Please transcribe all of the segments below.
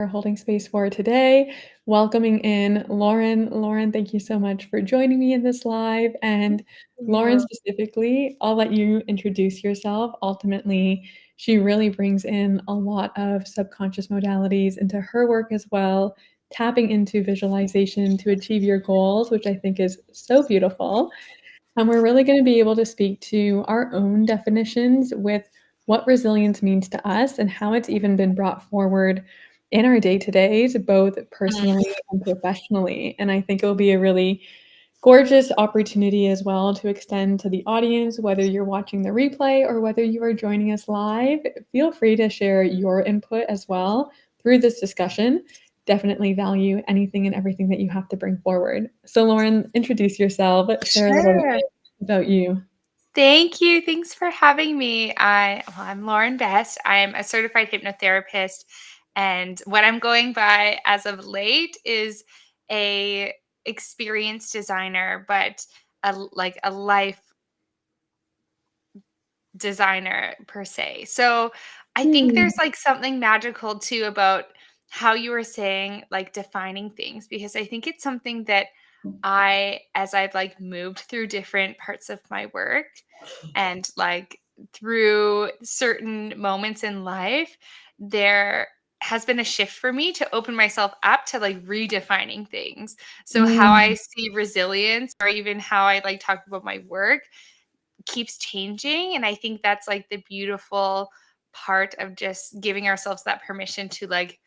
holding space for today, welcoming in Lauren. Lauren, thank you so much for joining me in this live. And Lauren, Yeah. specifically, I'll let you introduce yourself. Ultimately, she really brings in a lot of subconscious modalities into her work as well, tapping into visualization to achieve your goals, which I think is so beautiful. And we're really going to be able to speak to our own definitions with what resilience means to us and how it's even been brought forward in our day to days, both Mm. personally and professionally. And I think it'll be a really gorgeous opportunity as well to extend to the audience, whether you're watching the replay or whether you are joining us live. Feel free to share your input as well through this discussion. Definitely value anything and everything that you have to bring forward. So, Lauren, introduce yourself, share a little Sure. bit about you. Thank you. Thanks for having me. I'm Lauren Best. I'm a certified hypnotherapist, and what I'm going by as of late is a experience designer, but a life designer per se. So I think Hmm. there's like something magical too about how you were saying like defining things, because I think it's something that as I've like moved through different parts of my work and like through certain moments in life, there has been a shift for me to open myself up to like redefining things. So how I Mm. see resilience, or even how I like talk about my work, keeps changing. And I think that's like the beautiful part of just giving ourselves that permission to like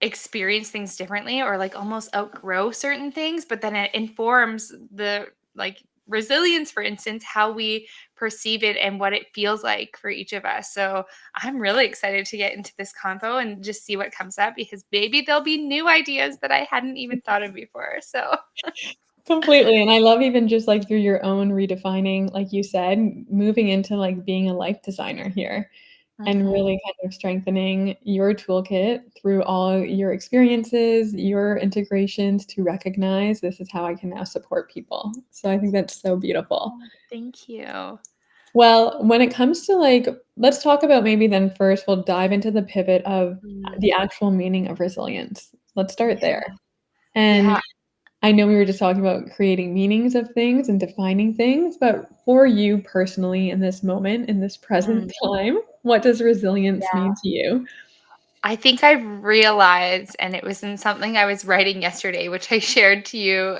experience things differently, or like almost outgrow certain things, but then it informs the like resilience, for instance, how we perceive it and what it feels like for each of us. So I'm really excited to get into this convo and just see what comes up, because maybe there'll be new ideas that I hadn't even thought of before. So Completely. And I love even just like through your own redefining, like you said, moving into like being a life designer here and Mhm. really kind of strengthening your toolkit through all your experiences, your integrations to recognize this is how I can now support people. So I think that's so beautiful. Oh, thank you. Well, when it comes to like, let's talk about maybe then first we'll dive into the pivot of Mm, the actual meaning of resilience. Let's start yeah. there. And Yeah. I know we were just talking about creating meanings of things and defining things, but for you personally in this moment, in this present Mm, time, what does resilience yeah. mean to you? I think I realized, and it was in something I was writing yesterday, which I shared to you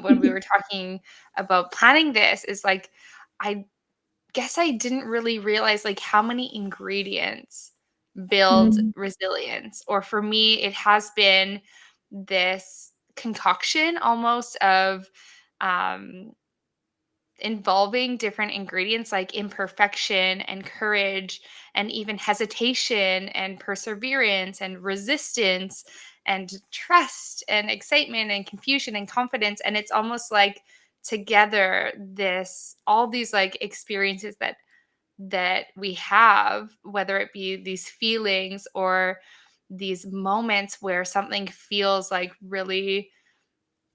when we were talking about planning this, is like, I guess I didn't really realize like how many ingredients build Mm, resilience. Or for me, it has been this concoction almost of um, involving different ingredients like imperfection and courage and even hesitation and perseverance and resistance and trust and excitement and confusion and confidence. And it's almost like together, this all these like experiences that we have, whether it be these feelings or these moments where something feels like really,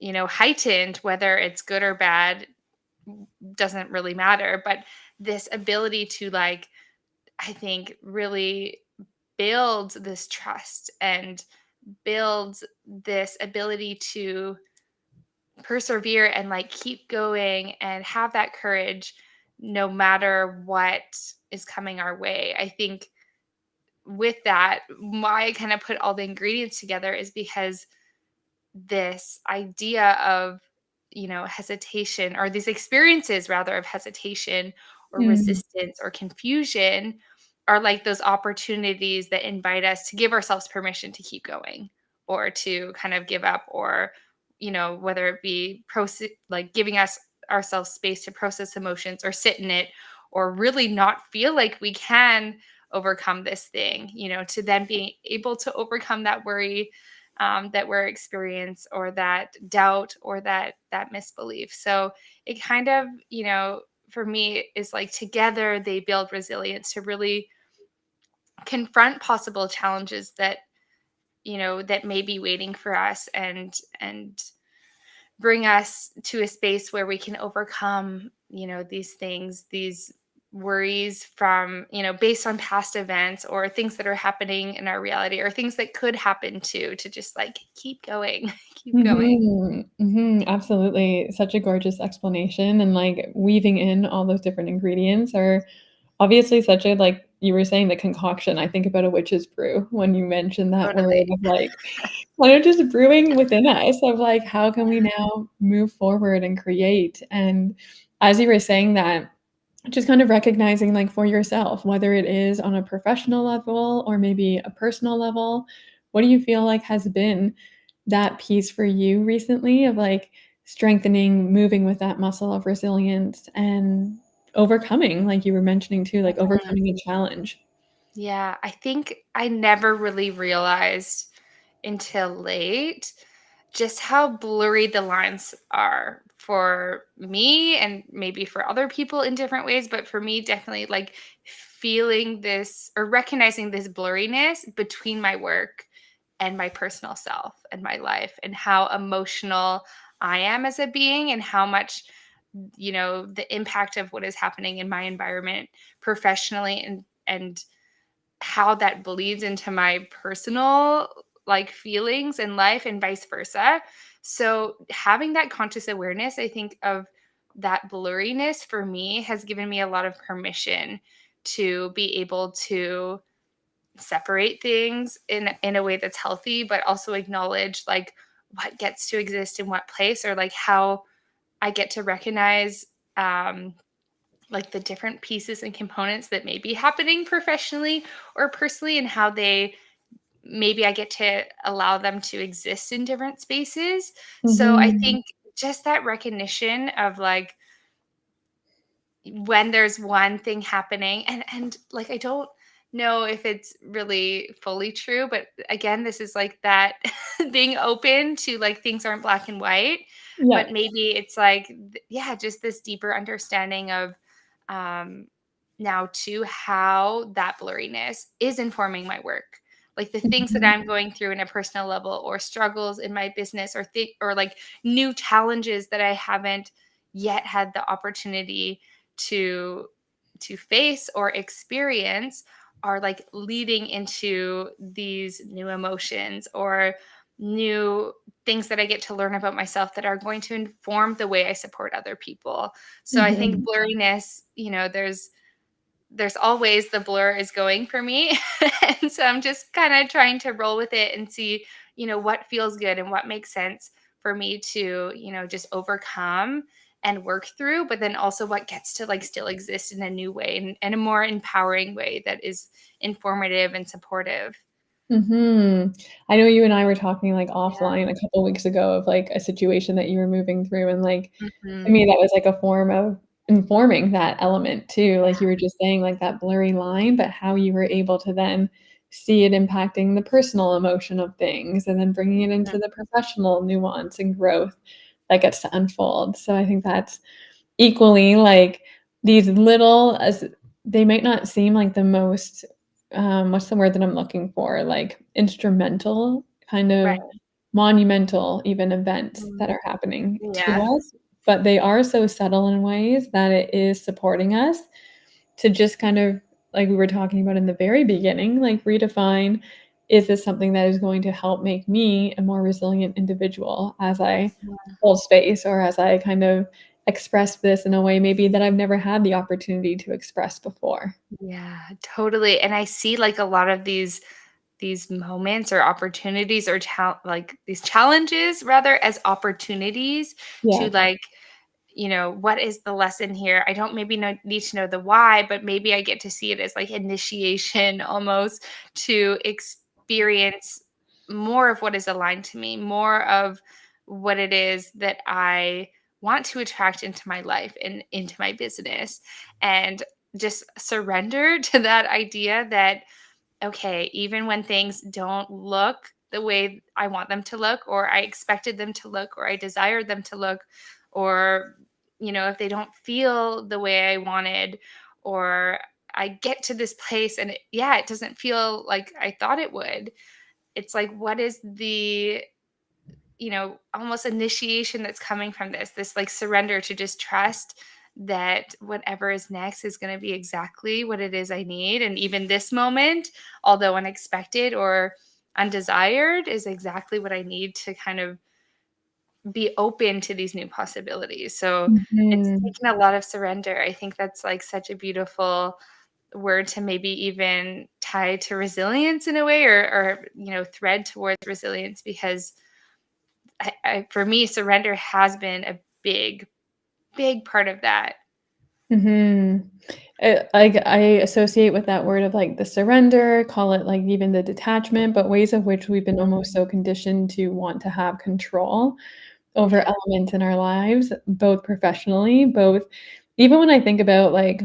heightened, whether it's good or bad, doesn't really matter. But this ability to like, I think, really build this trust and build this ability to persevere and like keep going and have that courage no matter what is coming our way. I think with that, why I kind of put all the ingredients together is because this idea of, hesitation, or these experiences rather of hesitation or mm, resistance or confusion, are like those opportunities that invite us to give ourselves permission to keep going, or to kind of give up, or whether it be like giving us ourselves space to process emotions or sit in it, or really not feel like we can overcome this thing, to then be able to overcome that worry, that we're experiencing, or that doubt, or that misbelief. So it kind of, for me, is like together they build resilience to really confront possible challenges that may be waiting for us, and bring us to a space where we can overcome, these things, these worries from, based on past events or things that are happening in our reality or things that could happen to just like keep going, keep going. Mhm, mhm, absolutely. Such a gorgeous explanation, and, like, weaving in all those different ingredients are obviously such a like you were saying, the concoction, I think about a witch's brew when you mentioned that word Totally. of, like, kind of just brewing within us of, like, how can we now move forward and create, and as you were saying that, just kind of recognizing, like, for yourself, whether it is on a professional level or maybe a personal level, what do you feel like has been that piece for you recently of, like, strengthening, moving with that muscle of resilience and overcoming, like you were mentioning too, like, Mhm. overcoming a challenge? Yeah, I think I never really realized until late just how blurry the lines are for me and maybe for other people in different ways, but for me, definitely like feeling this or recognizing this blurriness between my work and my personal self and my life and how emotional I am as a being and how much the impact of what is happening in my environment professionally and how that bleeds into my personal, like, feelings and life and vice versa. So, having that conscious awareness, I think, of that blurriness for me has given me a lot of permission to be able to separate things in a way that's healthy, but also acknowledge, like, what gets to exist in what place or, like, how I get to recognize, like the different pieces and components that may be happening professionally or personally and how they maybe I get to allow them to exist in different spaces. So I Mhm. think just that recognition of like when there's one thing happening and like I don't know if it's really fully true, but again, this is like that being open to like things aren't black and white, but Yeah. maybe it's like yeah, just this deeper understanding of um now to how that blurriness is informing my work. Like the things that Mhm. I'm going through in a personal level or struggles in my business or like new challenges that I haven't yet had the opportunity to face or experience are like leading into these new emotions or new things that I get to learn about myself that are going to inform the way I support other people. So I think Mhm. blurriness, there's always the blur is going for me. And so I'm just kind of trying to roll with it and see, what feels good and what makes sense for me to, just overcome and work through, but then also what gets to like still exist in a new way and a more empowering way that is informative and supportive. Mhm. I know you and I were talking, like, Yeah. offline a couple weeks ago of, like, a situation that you were moving through, and, like, to Mhm. me, that was, like, a form of informing that element too, Yeah. like you were just saying, like, that blurry line, but how you were able to then see it impacting the personal emotion of things, and then bringing it Mhm. into the professional nuance and growth that gets to unfold, so I think that's equally, like, these little as they might not seem like the most, what's the word that I'm looking for? Like, instrumental, kind Right. of monumental even events that Mm. are happening to Yeah. us, but they are so subtle in ways that it is supporting us to just kind of like we were talking about in the very beginning, like, redefine, is this something that is going to help make me a more resilient individual as I hold space or as I kind of express this in a way maybe that I've never had the opportunity to express before. Yeah, totally, and I see, like, a lot of these moments or opportunities or like, these challenges rather as opportunities to, Yeah. like, what is the lesson here? I don't maybe need to know the why, but maybe I get to see it as, like, initiation almost to experience more of what is aligned to me, more of what it is that I want to attract into my life and into my business, and just surrender to that idea that okay, even when things don't look the way I want them to look, or I expected them to look, or I desired them to look, or, if they don't feel the way I wanted, or I get to this place and yeah, it doesn't feel like I thought it would. It's like, what is the, almost initiation that's coming from this like surrender to just trust that whatever is next is going to be exactly what it is I need. And even this moment, although unexpected or undesired, is exactly what I need to kind of be open to these new possibilities. So it's Mhm. taken a lot of surrender. I think that's like such a beautiful word to maybe even tie to resilience in a way, or thread towards resilience, because for me, surrender has been a big part of that. Mhm. I associate with that word of, like, the surrender, call it, like, even the detachment, but ways of which we've been almost so conditioned to want to have control over Yeah. elements in our lives, both professionally, both even when I think about, like,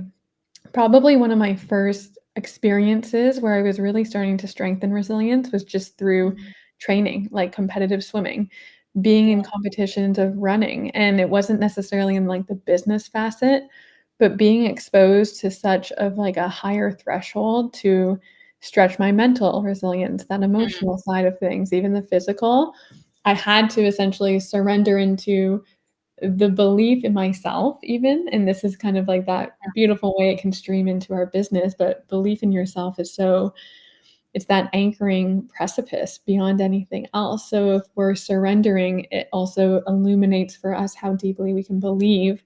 probably one of my first experiences where I was really starting to strengthen resilience was just through Mhm. training, like competitive swimming, being in Yeah. competitions of running, and it wasn't necessarily in, like, the business facet, but being exposed to such of, like, a higher threshold to stretch my mental resilience, that Mhm. emotional side of things, even the physical. I had to essentially surrender into the belief in myself even, and this is kind of like that beautiful way it can stream into our business, but belief in yourself is so it's that anchoring precipice beyond anything else. So if we're surrendering, it also illuminates for us how deeply we can believe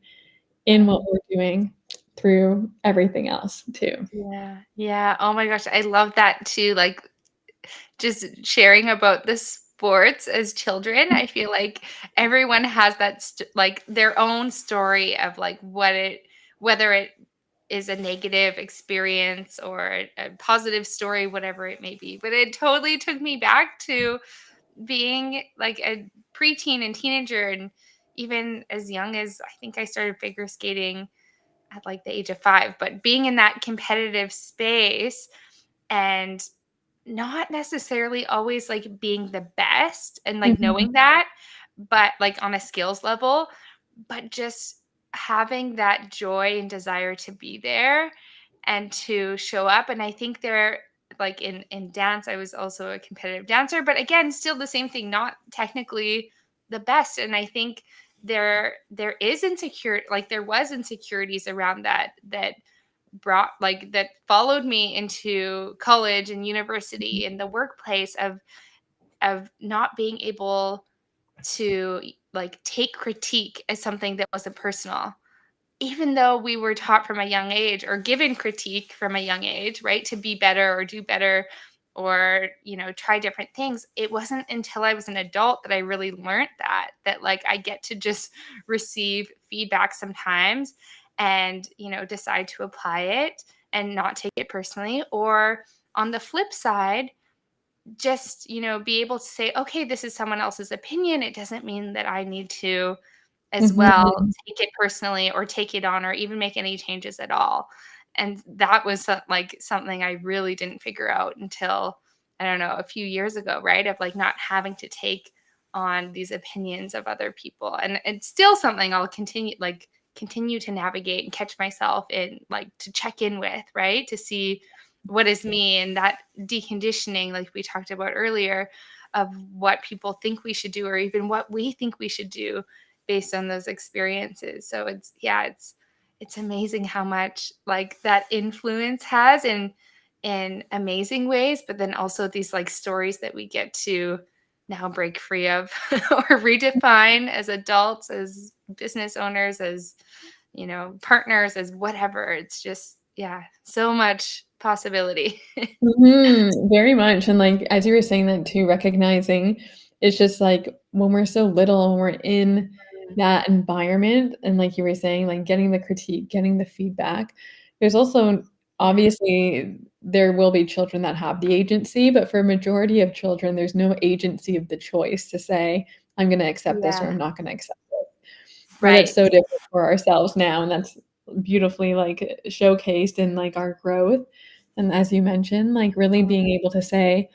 in Yeah. what we're doing through everything else too. Yeah. Yeah. Oh my gosh, I love that too. Like, just sharing about the sports as children, I feel like everyone has that like their own story of like whether it is a negative experience or a positive story, whatever it may be. But it totally took me back to being like a preteen and teenager, and even as young as I think I started figure skating at like the age of 5, but being in that competitive space and not necessarily always, like, being the best and, like, Mhm, knowing that, but, like, on a skills level, but just having that joy and desire to be there and to show up. And I think there, like, in dance, I was also a competitive dancer, but again, still the same thing, not technically the best. And I think there is insecure like, there was insecurities around that brought like that followed me into college and university and the workplace of not being able to like take critique as something that wasn't personal, even though we were taught from a young age or given critique from a young age, right, to be better or do better or, try different things. It wasn't until I was an adult that I really learned that like I get to just receive feedback sometimes and, decide to apply it and not take it personally. Or on the flip side, just, be able to say, okay, this is someone else's opinion. It doesn't mean that I need to as well mhm, take it personally or take it on or even make any changes at all. And that was like something I really didn't figure out until I don't know, a few years ago, right? Of like not having to take on these opinions of other people. And it's still something I'll continue to navigate and catch myself in, like, to check in with, right? To see what is me, and that deconditioning like we talked about earlier of what people think we should do or even what we think we should do based on those experiences. So it's yeah, it's amazing how much like that influence has in amazing ways, but then also these like stories that we get to now break free of or redefine as adults, as business owners, as partners, as whatever. It's just yeah, so much possibility. mhm, very much, and, like, as you were saying that too, recognizing it's just, like, when we're so little and we're in that environment and like you were saying, like, getting the critique, getting the feedback, there's also Yeah. obviously, there will be children that have the agency, but for a majority of children, there's no agency of the choice to say, "I'm gonna accept this," or Yeah. "I'm not gonna accept it." Where that's Right. so different for ourselves now, and that's beautifully, like, showcased in, like, our growth, and as you mentioned, like, really Mhm. being able to say,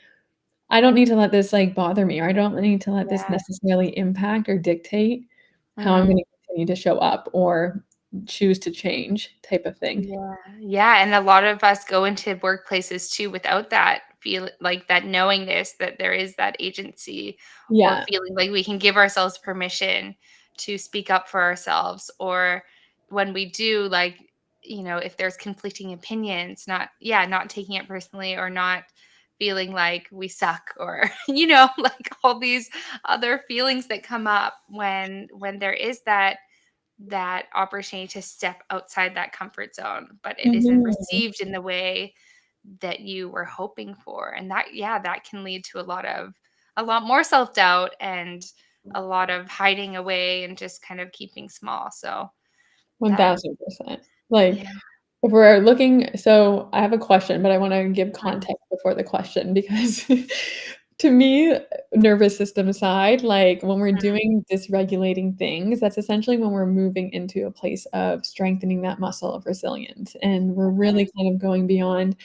"I don't need to let this, like, bother me," or, "I don't need to let this Yeah. necessarily impact or dictate how I'm Mhm. gonna continue to show up or choose to change," type of thing. Yeah, yeah, and a lot of us go into workplaces too without that feel like that knowingness that there is that agency or Yeah. feeling like we can give ourselves permission to speak up for ourselves or when we do, like, if there's conflicting opinions, not taking it personally, or not feeling like we suck, or like all these other feelings that come up when there is that opportunity to step outside that comfort zone, but it isn't Mhm. received in the way that you were hoping for. And that can lead to a lot more self-doubt, and a lot of hiding away, and just kind of keeping small. So that 1000%. Like, yeah. if we're looking so I have a question, but I wanna give context before the question because to me, nervous system aside, like, when we're Mhm. doing dysregulating things, that's essentially when we're moving into a place of strengthening that muscle of resilience, and we're really kind of going beyond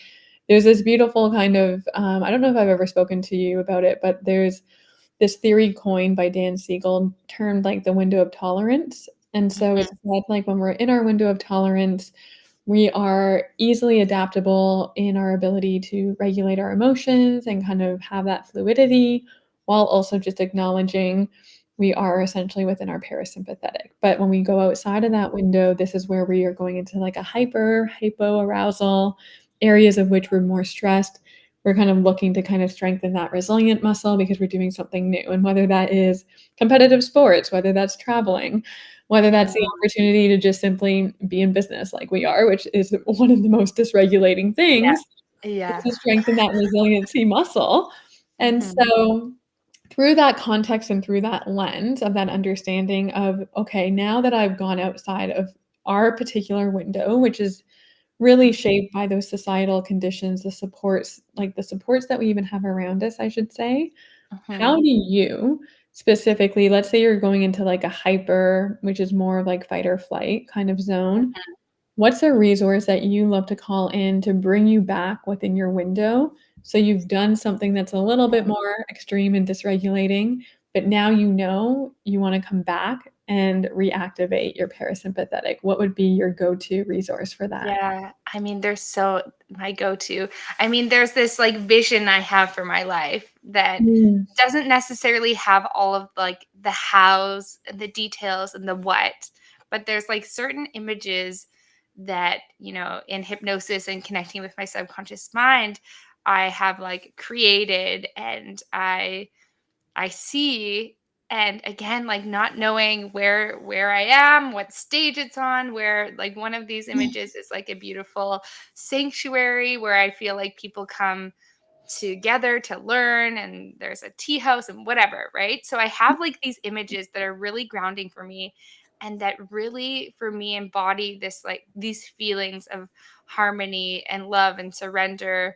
there's this beautiful kind of, I don't know if I've ever spoken to you about it, but there's this theory coined by Dan Siegel termed, like, the window of tolerance, and so it's Mhm. said, like, when we're in our window of tolerance, we are easily adaptable in our ability to regulate our emotions and kind of have that fluidity, while also just acknowledging we are essentially within our parasympathetic. But when we go outside of that window, this is where we are going into, like, a hypoarousal, areas of which we're more stressed. We're kind of looking to kind of strengthen that resilient muscle because we're doing something new, and whether that is competitive sports, whether that's traveling, whether that's the Mhm. opportunity to just simply be in business like we are, which is one of the most dysregulating Yeah. things, is Yeah. to strengthen that resiliency muscle. And Mhm. so through that context and through that lens of that understanding of, okay, now that I've gone outside of our particular window, which is really shaped by those societal conditions, the supports like, the supports that we even have around us, I should say. How Mhm. do you specifically let's say you're going into, like, a hyper, which is more of, like, fight or flight kind of zone. Mhm. What's a resource that you love to call in to bring you back within your window? So you've done something that's a little bit more extreme and dysregulating, but now you know you wanna come back and reactivate your parasympathetic. What would be your go-to resource for that? Yeah, I mean, there's so my go-to. I mean, there's this, like, vision I have for my life that Mm, doesn't necessarily have all of, like, the hows, and the details, and the what, but there's, like, certain images that, in hypnosis and connecting with my subconscious mind, I have, like, created, and I see. And again, like, not knowing where I am, what stage it's on, where, like, one of these images is like a beautiful sanctuary where I feel like people come together to learn, and there's a tea house and whatever, right? So I have, like, these images that are really grounding for me, and that really for me embody this, like, these feelings of harmony and love and surrender,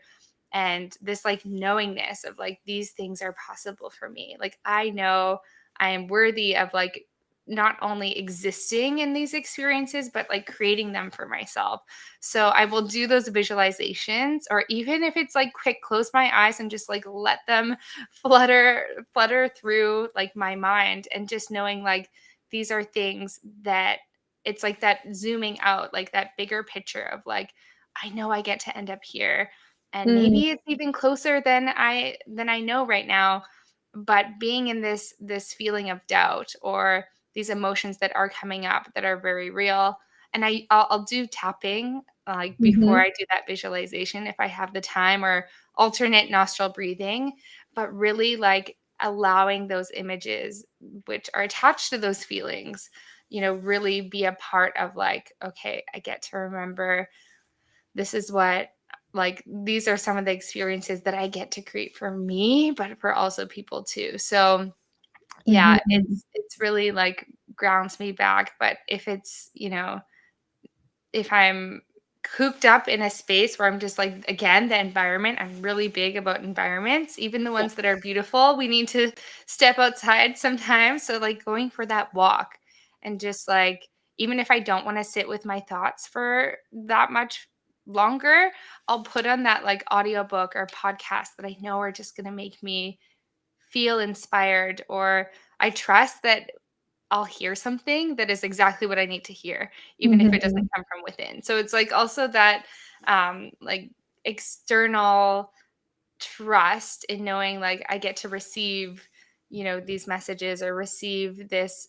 and this, like, knowingness of, like, these things are possible for me. Like, I know I am worthy of, like, not only existing in these experiences, but, like, creating them for myself. So I will do those visualizations, or even if it's, like, quick, close my eyes and just, like, let them flutter through, like, my mind, and just knowing, like, these are things that it's like that zooming out, like that bigger picture of, like, I know I get to end up here, and mm, maybe it's even closer than I know right now. But being in this feeling of doubt, or these emotions that are coming up that are very real, and I'll do tapping, like, before mhm, I do that visualization if I have the time, or alternate nostril breathing, but really, like, allowing those images which are attached to those feelings, really be a part of, like, okay, I get to remember this is what, like, these are some of the experiences that I get to create for me, but for also people too. So, yeah, mhm, it's really, like, grounds me back. But if I'm cooped up in a space where I'm just, like, again, the environment, I'm really big about environments, even the yeah, ones that are beautiful. We need to step outside sometimes. So, like, going for that walk, and just, like, even if I don't want to sit with my thoughts for that much longer, I'll put on that, like, audiobook or podcast that I know are just going to make me feel inspired, or I trust that I'll hear something that is exactly what I need to hear, even if it doesn't mhm, come from within. So it's, like, also that, like, external trust in knowing, like, I get to receive, these messages, or receive this,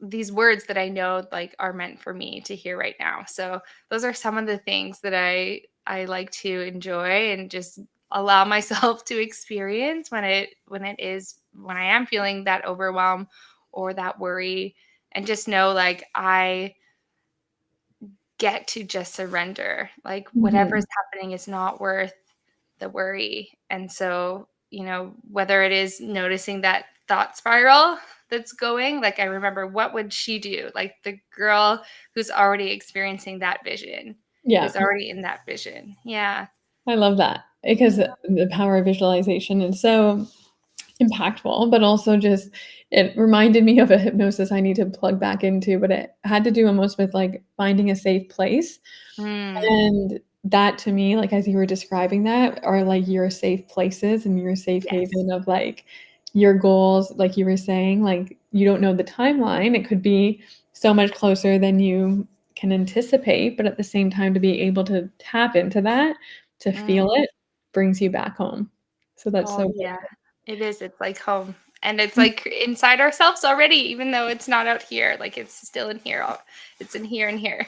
these words that I know, like, are meant for me to hear right now. So those are some of the things that I like to enjoy and just allow myself to experience when I am feeling that overwhelm or that worry, and just know, like, I get to just surrender. Like, whatever Mhm. is happening is not worth the worry. And so, whether it is noticing that thought spiral that's going, like, I remember, what would she do? Like, the girl who's already experiencing that vision, Yeah. who's already in that vision. Yeah. I love that because Yeah. the power of visualization is so impactful, but also just it reminded me of a hypnosis I need to plug back into, but it had to do almost with, like, finding a safe place. Mm, And that to me, like, as you were describing that, are, like, your safe places and your safe yes. haven of, like, your goals, like you were saying, like, you don't know the timeline, it could be so much closer than you can anticipate, but at the same time, to be able to tap into that, to feel Mm. it, brings you back home. So that's Oh, so yeah. It is. It's like home. And it's good. like inside ourselves already, even though it's not out here. Like, it's still in here. It's in here and here.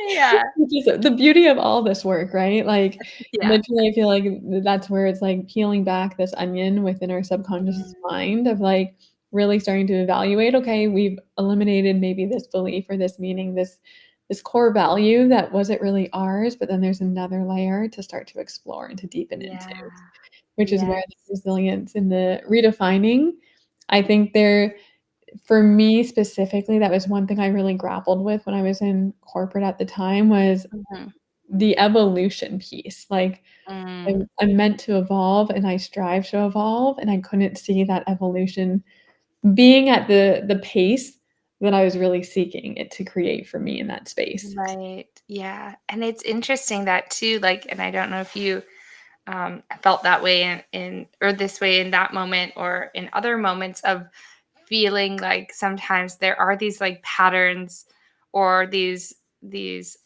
Yeah. Which is the beauty of all this work, right? Like, Yeah. literally, I feel like that's where it's, like, peeling back this onion within our subconscious Mm, mind of, like, really starting to evaluate, "Okay, we've eliminated maybe this belief or this meaning, this core value that wasn't really ours, but then there's another layer to start to explore and to deepen into," yeah. which is where the Yes. resilience and the redefining, I think there for me specifically, that was one thing I really grappled with when I was in corporate at the time was Mhm. the evolution piece, like, Mm, I'm meant to evolve and I strive to evolve, and I couldn't see that evolution being at the pace that I was really seeking it to create for me in that space. right. Yeah. And it's interesting that too, like, and I don't know if you felt that way in or this way in that moment or in other moments of feeling like sometimes there are these like patterns or these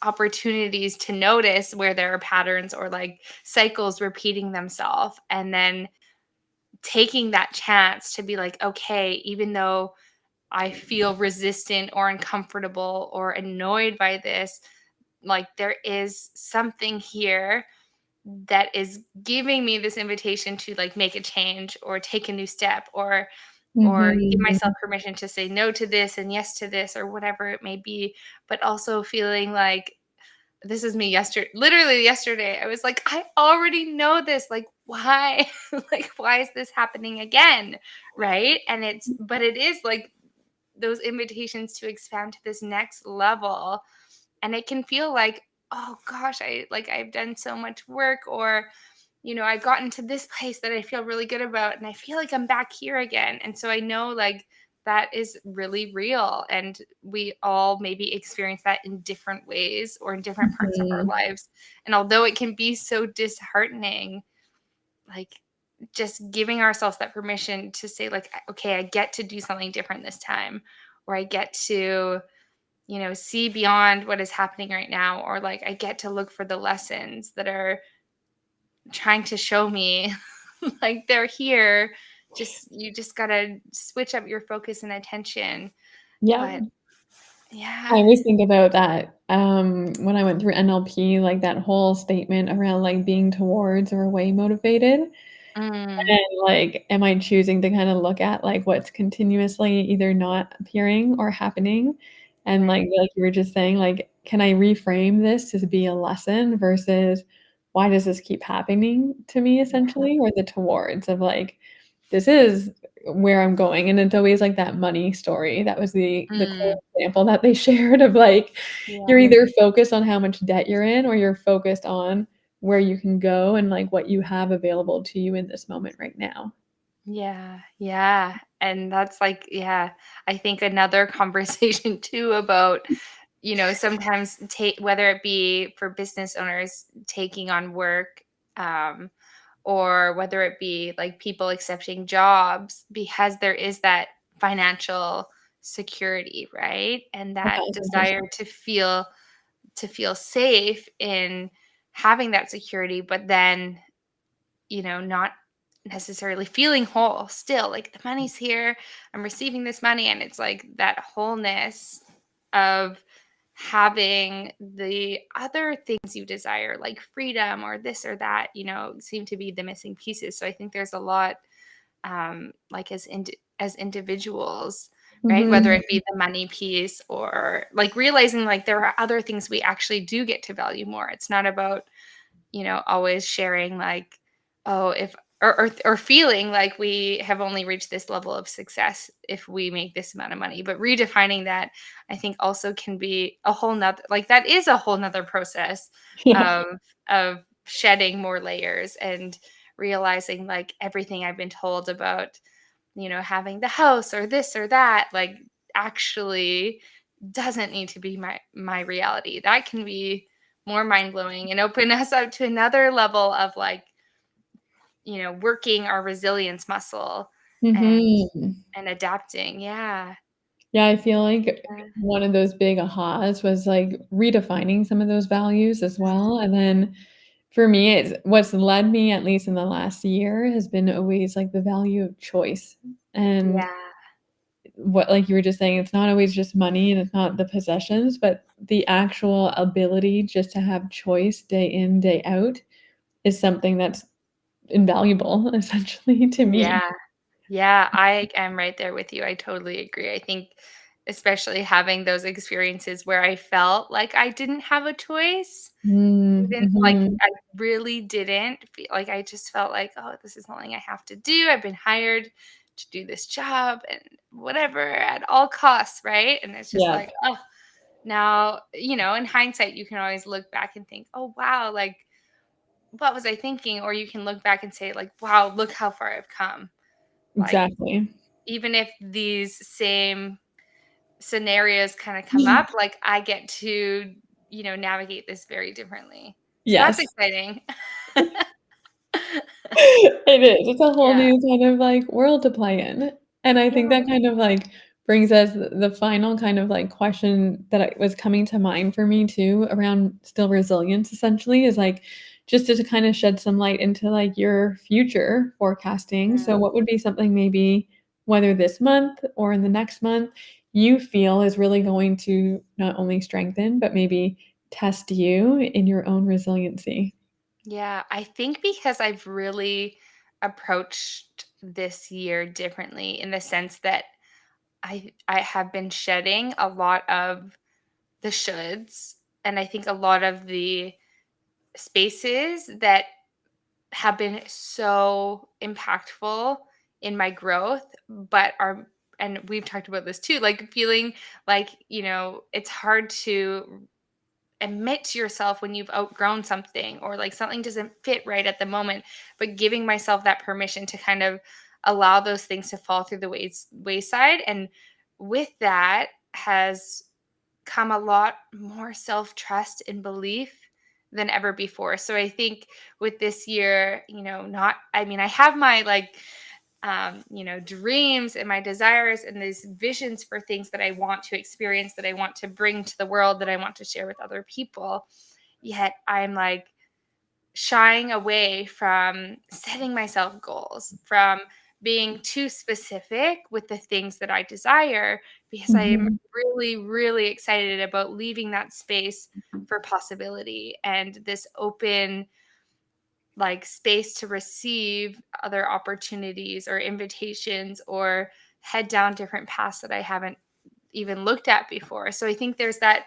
opportunities to notice where there are patterns or like cycles repeating themselves, and then taking that chance to be like, okay, even though I feel resistant or uncomfortable or annoyed by this, like, there is something here that is giving me this invitation to, like, make a change or take a new step, or give myself Mhm. permission to say no to this and yes to this or whatever it may be. But also feeling like, this is me yesterday, literally yesterday, I was like, I already know this, like, why? Like, why is this happening again? Right? And it is like those invitations to expand to this next level. And it can feel like, oh gosh, I've done so much work, or I've gotten to this place that I feel really good about, and I feel like I'm back here again. And so I know, like, that is really real, and we all maybe experience that in different ways or in different parts of our Mhm. lives. And although it can be so disheartening, like, just giving ourselves that permission to say, like, okay, I get to do something different this time, or I get to see beyond what is happening right now, or like I get to look for the lessons that are trying to show me, like, they're here. Just you just gotta switch up your focus and attention. Yeah. But I yeah. always think about that, when I went through NLP, like, that whole statement around, like, being towards or away motivated. Mm, And, like, am I choosing to kinda look at, like, what's continuously either not appearing or happening? And, right. like you were just saying, like, can I reframe this to be a lesson versus why does this keep happening to me Yeah. essentially? Or the towards of, like, this is where I'm going, and it's always, like, that money story. That was the core Mm, example that they shared of, like, you're yeah. either focused on how much debt you're in or you're focused on where you can go and, like, what you have available to you in this moment right now. Yeah. Yeah. And that's like, yeah, I think another conversation too about, sometimes take, whether it be for business owners taking on work, um, or whether it be like people accepting jobs, because there is that financial security, right? And that 1,000%. desire to feel safe in having that security, but then, not necessarily feeling whole still. Like the money's here, I'm receiving this money, and it's like that wholeness of having the other things you desire, like freedom or this or that, seem to be the missing pieces. So I think there's a lot, like as individuals, right? Whether Mhm. it be the money piece or like realizing like there are other things we actually do get to value more. It's not about, always sharing like, oh, if or feeling like we have only reached this level of success if we make this amount of money. But redefining that, I think, also can be a whole nother, like that is a whole nother process Yeah. of shedding more layers and realizing like everything I've been told about, having the house or this or that, like actually doesn't need to be my reality. That can be more mind-blowing and open us up to another level of like, working our resilience muscle and Mhm. adapting. Yeah. Yeah, I feel like Yeah. one of those big ahas was, like, redefining some of those values as well, and then for me, it's what's led me, at least in the last year, has been always, like, the value of choice, and Yeah. what like you were just saying, it's not always just money and it's not the possessions, but the actual ability just to have choice day in, day out is something that's invaluable, essentially, to me. Yeah. Yeah, I am right there with you. I totally agree. I think especially having those experiences where I felt like I didn't have a choice, Mm, even like mhm. I really didn't feel like I just felt like, oh, this is something I have to do. I've been hired to do this job and whatever at all costs, right? And it's just Yep, like, oh, now, in hindsight, you can always look back and think, oh, wow, like, what was I thinking? Or you can look back and say, like, wow, look how far I've come. Like, exactly. even if these same scenarios kind of come up, like I get to, navigate this very differently. So that's Yes. exciting. It is, it's a whole Yeah. new kind of, like, world to play in, and I think Yeah. that kind of, like, brings us the final kind of, like, question that I was coming to mind for me too around still resilience essentially is, like, just to kinda shed some light into, like, your future forecasting. Mm. So what would be something maybe, whether this month or in the next month, you feel is really going to not only strengthen, but maybe test you in your own resiliency? Yeah, I think because I've really approached this year differently in the sense that I have been shedding a lot of the shoulds, and I think a lot of the spaces that have been so impactful in my growth, but are, and we've talked about this too, like feeling like, it's hard to admit to yourself when you've outgrown something or like something doesn't fit right at the moment, but giving myself that permission to kind of allow those things to fall through the wayside. And with that has come a lot more self-trust and belief than ever before. So I think with this year, not, I mean, I have my like, dreams and my desires and these visions for things that I want to experience, that I want to bring to the world, that I want to share with other people. Yet I'm like shying away from setting myself goals, from being too specific with the things that I desire, because I am Mhm. really, really excited about leaving that space for possibility and this open like space to receive other opportunities or invitations or head down different paths that I haven't even looked at before. So I think there's that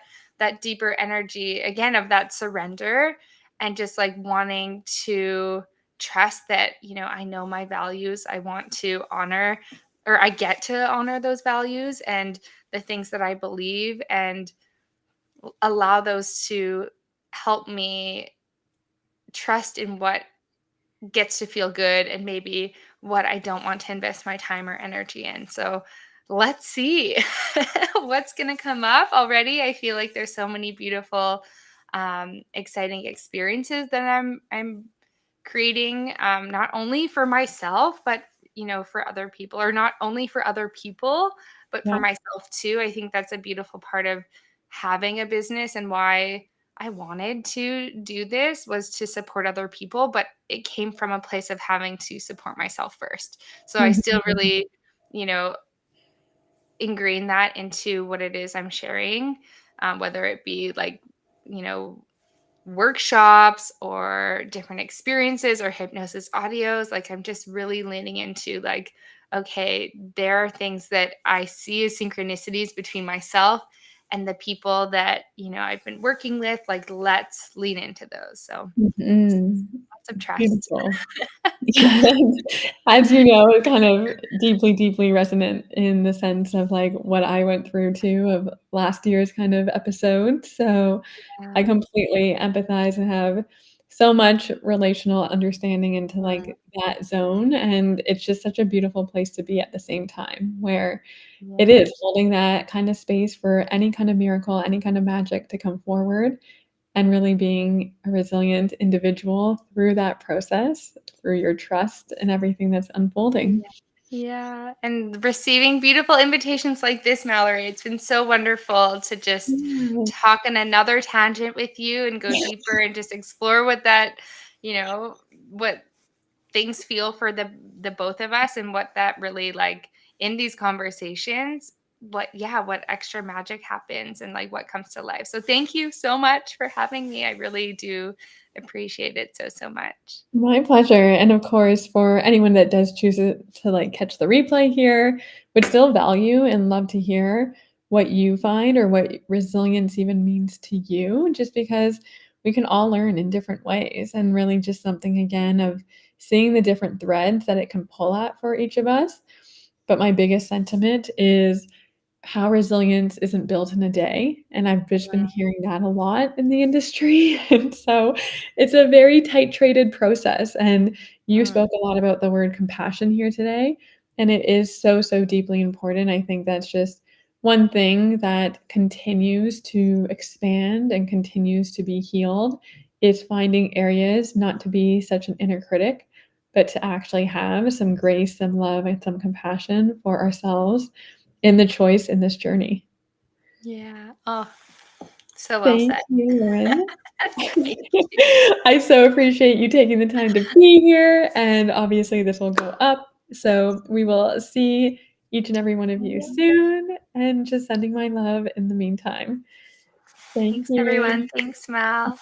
deeper energy again of that surrender and just like wanting to trust that, I know my values. I want to honor, or I get to honor those values and the things that I believe, and allow those to help me trust in what gets to feel good and maybe what I don't want to invest my time or energy in. So let's see what's going to come up already. I feel like there's so many beautiful, exciting experiences that I'm creating, not only for myself, but for other people, or not only for other people, but for Yeah. myself too. I think that's a beautiful part of having a business and why. I wanted to do this was to support other people, but it came from a place of having to support myself first. So I still Mhm. really, you know, ingrain that into what it is I'm sharing, whether it be like, you know, workshops or different experiences or hypnosis audios. Like I'm just really leaning into like, okay, there are things that I see as synchronicities between myself and the people that, I've been working with. Like, let's lean into those. So Mhm. lots of trust. Beautiful. And as you know, kind of deeply, deeply resonant in the sense of, like, what I went through too of last year's kind of episode, so I Yeah. completely empathize and have so much relational understanding into, Mm, like, that zone, and it's just such a beautiful place to be at the same time, where it yeah. is holding that kind of space for any kind of miracle, any kind of magic to come forward, and really being a resilient individual through that process, through your trust and everything that's unfolding. Yeah. Yeah, and receiving beautiful invitations like this, Mallory. It's been so wonderful to just Yeah. talk on another tangent with you and go deeper and just explore what that, what things feel for the both of us and what that really like in these conversations, what extra magic happens and like what comes to life. So thank you so much for having me. I really do appreciate it so much. My pleasure, and of course, for anyone that does choose to, like, catch the replay here, would still value and love to hear what you find or what resilience even means to you, just because we can all learn in different ways, and really just something, again, of seeing the different threads that it can pull at for each of us. But my biggest sentiment is how resilience isn't built in a day, and I've just been hearing that a lot in the industry, and so it's a very titrated process, and you Mm, spoke a lot about the word compassion here today, and it is so, so deeply important. I think that's just one thing that continues to expand and continues to be healed is finding areas not to be such an inner critic, but to actually have some grace, some love, and some compassion for ourselves in the choice in this journey. yeah. Oh, so well Thank said. you, Lauren. Thank you. I so appreciate you taking the time to be here, and obviously this will go up, so we will see each and every one of you soon, and just sending my love in the meantime. Thank Thanks, you. everyone. Thanks, Mal.